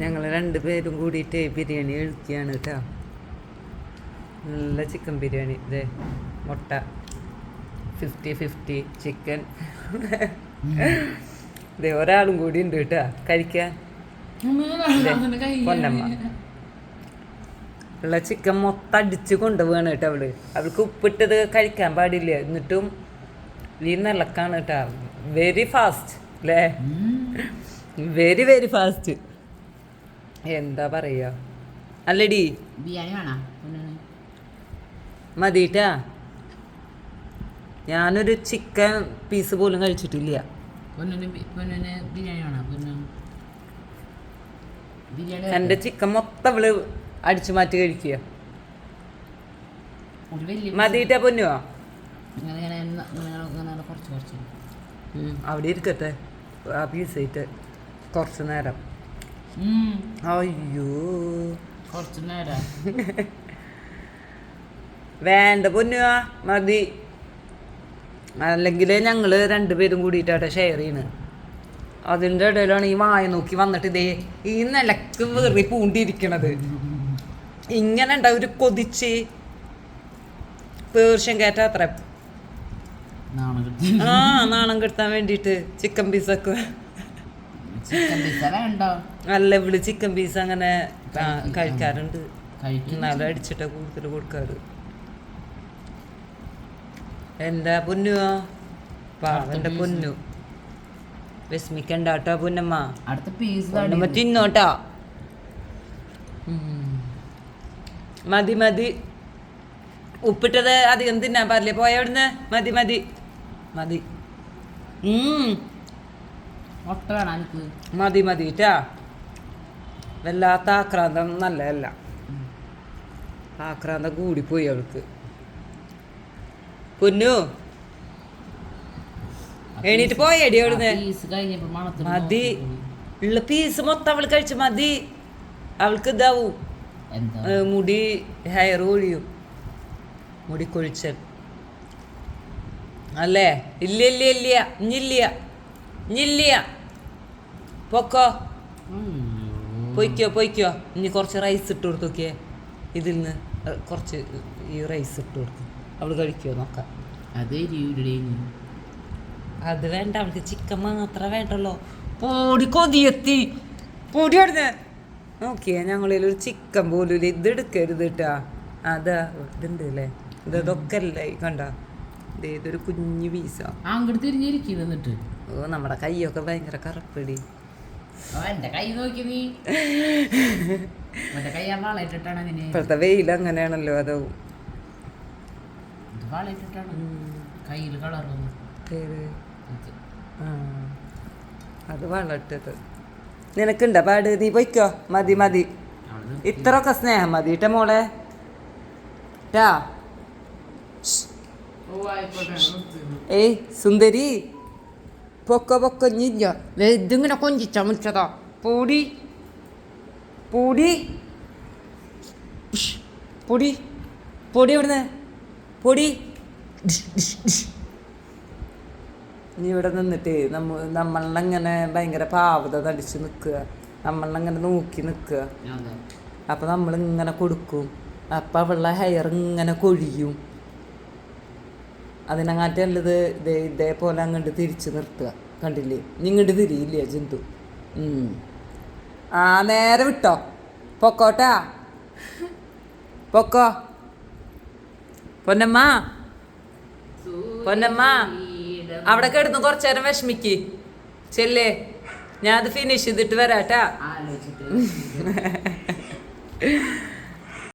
ഞങ്ങൾ രണ്ടുപേരും കൂടിയിട്ട് ബിരിയാണി കഴിക്കുകയാണ് കേട്ടോ. നല്ല ചിക്കൻ ബിരിയാണി. ഇതേ മുട്ട 50-50 ചിക്കൻ. ഇതേ ഒരാളും കൂടി ഉണ്ട് കേട്ടോ കഴിക്കാൻ. പൊന്നമ്മ ഉള്ള ചിക്കൻ മൊത്തം അടിച്ച് കൊണ്ടുപോവാണ് കേട്ടോ. അവൾക്ക് ഉപ്പിട്ടത് കഴിക്കാൻ പാടില്ല. എന്നിട്ടും ഈ നിലക്കാണ് കേട്ടോ. വെരി ഫാസ്റ്റ് അല്ലേ? Very very fast. എന്താ പറയാ അല്ലടി, മതിട്ടാ. ഞാനൊരു ചിക്കൻ പീസ് പോലും കഴിച്ചിട്ടില്ല. എൻ്റെ ചിക്കൻ മൊത്തം അവള് അടിച്ചു മാറ്റി കഴിക്കുക. മതിട്ടാ പൊന്നുവാ. അവിടെ ഇരിക്കട്ടെ ആ പീസായിട്ട് കുറച്ച് നേരം. അയ്യോ കുറച്ച് നേരം വേണ്ട പൊന്നുവാ, മതി. അല്ലെങ്കിൽ ഞങ്ങള് രണ്ടുപേരും കൂടിയിട്ടാട്ടെ ഷെയർ ചെയ്യണ്. അതിൻ്റെ ഇടയിലാണ് ഈ വായ നോക്കി വന്നിട്ട് ഇതേ ഈ നിലക്ക് വെറി പൂണ്ടിരിക്കണത്. ഇങ്ങനെ ഉണ്ടാവും ഒരു കൊതിച്ച് പേർഷ്യൻ കാറ്റ അത്ര. നാണം കെടുത്താൻ വേണ്ടിട്ട് ചിക്കൻ പീസൊക്കെ. അല്ല ഇവള് ചിക്കൻ പീസ് അങ്ങനെ കഴിക്കാറുണ്ട്. എന്നാലും അടിച്ചിട്ടാ കൂടുതൽ കൊടുക്കാറ്. എന്താ പൊന്നുവാ പാവന്റെ പൊന്നു, വിസ്മിക്കണ്ടാട്ടോ പൊന്നമ്മ. പൊന്നമ്മ തിന്നോട്ടാ. മതി മതി, ഉപ്പിട്ടത് അധികം തിന്നാൻ പാടില്ല. പോയ അവിടുന്ന്. മതി മതി മതി. മതി മതിട്ടാ. വല്ലാത്ത ആക്രാന്തം നല്ലതല്ല. ആക്രാന്തം കൂടിപ്പോയി അവൾക്ക്. പൊന്നു എണീറ്റ് പോയടി അവിടുന്ന്. മതി, ഉള്ള പീസ് മൊത്തം അവൾ കഴിച്ചു. മതി, അവൾക്ക് ഇതാവും മുടി, ഹെയർ കൊഴിയും. മുടി കൊഴിച്ചൽ അല്ലേ? ഇല്ല ഇല്ല ഇല്ല, ഇഞ്ഞില്ല ഇഞ്ഞില്ല. പൊക്കോ, പൊയ്ക്കോ പൊയ്ക്കോ. ഇനി കുറച്ച് റൈസ് ഇട്ട് കൊടുത്തോക്കിയേ. ഇതിൽ നിന്ന് കുറച്ച് ഈ റൈസ് ഇട്ട് കൊടുക്കും. അവൾ കഴിക്കുമോ നോക്കാം. അത് വേണ്ട, അവൾക്ക് ചിക്കൻ മാത്രമേ വേണ്ടല്ലോ. പൊടി കൊതിയെത്തി പൊടി അവിടുന്ന് നോക്കിയേ. ഞങ്ങളിലൊരു ചിക്കൻ പോലും ഇത് എടുക്കരുത് കേട്ടാ. അതാ ഇതുണ്ട് അല്ലേ, ഇതൊക്കെ അല്ലേ കണ്ട. ഇതൊരു കുഞ്ഞു പീസാ. ഓ നമ്മുടെ കൈയൊക്കെ ഭയങ്കര കറുപ്പടി. ഇപ്പോഴത്തെ വെയിൽ അങ്ങനെയാണല്ലോ. അതാവും അത് വളട്ടത്. നിനക്കുണ്ട പാട്? നീ പൊയ്ക്കോ. മതി മതി, ഇത്രയൊക്കെ സ്നേഹം മതിട്ട മോളെ ട്ടാ. ഏയ് സുന്ദരി, പൊക്ക പൊക്ക. ഞിഞ്ഞ ഇതിങ്ങനെ കൊഞ്ചിച്ച മുച്ചതാ. പൂടി പൂടി പൊടി പൊടി ഇവിടുന്ന് പൊടി. നീ ഇവിടെ നിന്നിട്ട് നമ്മളങ്ങനെ ഭയങ്കര പാവത തടിച്ച് നിൽക്കുക. നമ്മളങ്ങനെ നോക്കി നിൽക്കുക. അപ്പം നമ്മളിങ്ങനെ കൊടുക്കും. അപ്പം അവളുടെ ഹെയർ ഇങ്ങനെ കൊഴിയും. അതിനങ്ങാട്ടി നല്ലത് ഇതേപോലെ അങ്ങോട്ട് തിരിച്ച് നിർത്തുക. കണ്ടില്ലേ? നിങ്ങോട്ട് തിരിയില്ലേ ജന്തു? ആ നേരെ വിട്ടോ. പൊക്കോട്ടാ, പൊക്കോ പൊന്നമ്മ. പൊന്നമ്മ അവിടെ കിടന്ന് കുറച്ചു നേരം വിഷമിക്ക്. ചെല്ലേ, ഞാൻ അത് ഫിനിഷ് ചെയ്തിട്ട് വരാട്ടാ.